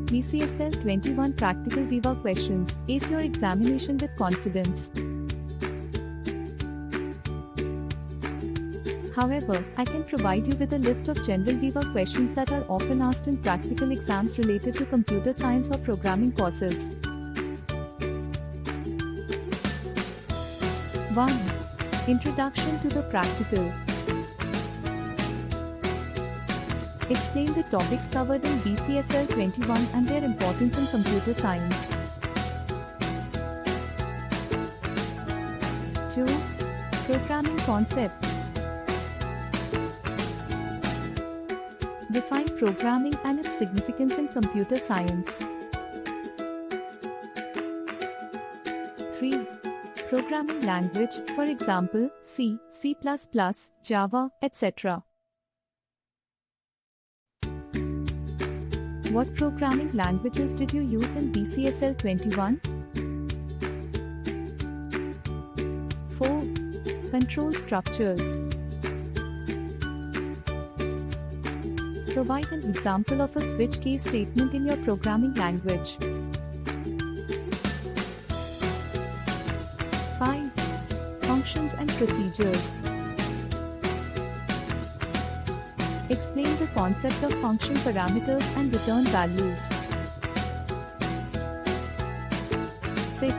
BCSL-21 Practical Viva questions. Ace your examination with confidence. However, I can provide you with a list of general Viva questions that are often asked in practical exams related to computer science or programming courses. 1. Introduction to the practical. Explain the topics covered in BCSL-21 and their importance in computer science. 2. Programming concepts. Define programming and its significance in computer science. 3. Programming language, for example, C, C++, Java, etc. What programming languages did you use in BCSL-21? 4. Control structures. Provide an example of a switch case statement in your programming language. 5. Functions and procedures. Explain the concept of function parameters and return values. 6.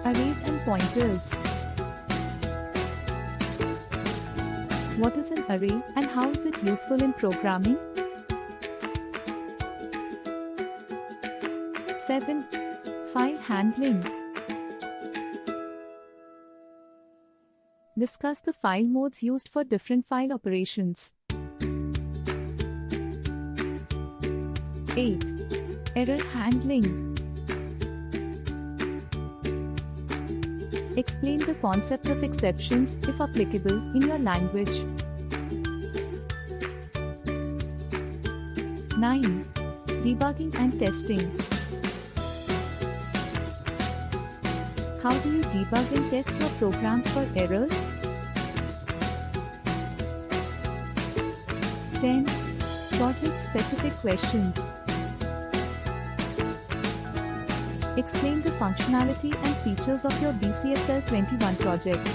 Arrays and pointers. What is an array and how is it useful in programming? 7. File handling. Discuss the file modes used for different file operations. 8. Error handling. Explain the concept of exceptions, if applicable, in your language. 9. Debugging and testing. How do you debug and test your programs for errors? 10. Project-specific questions. Explain the functionality and features of your BCSL-21 project.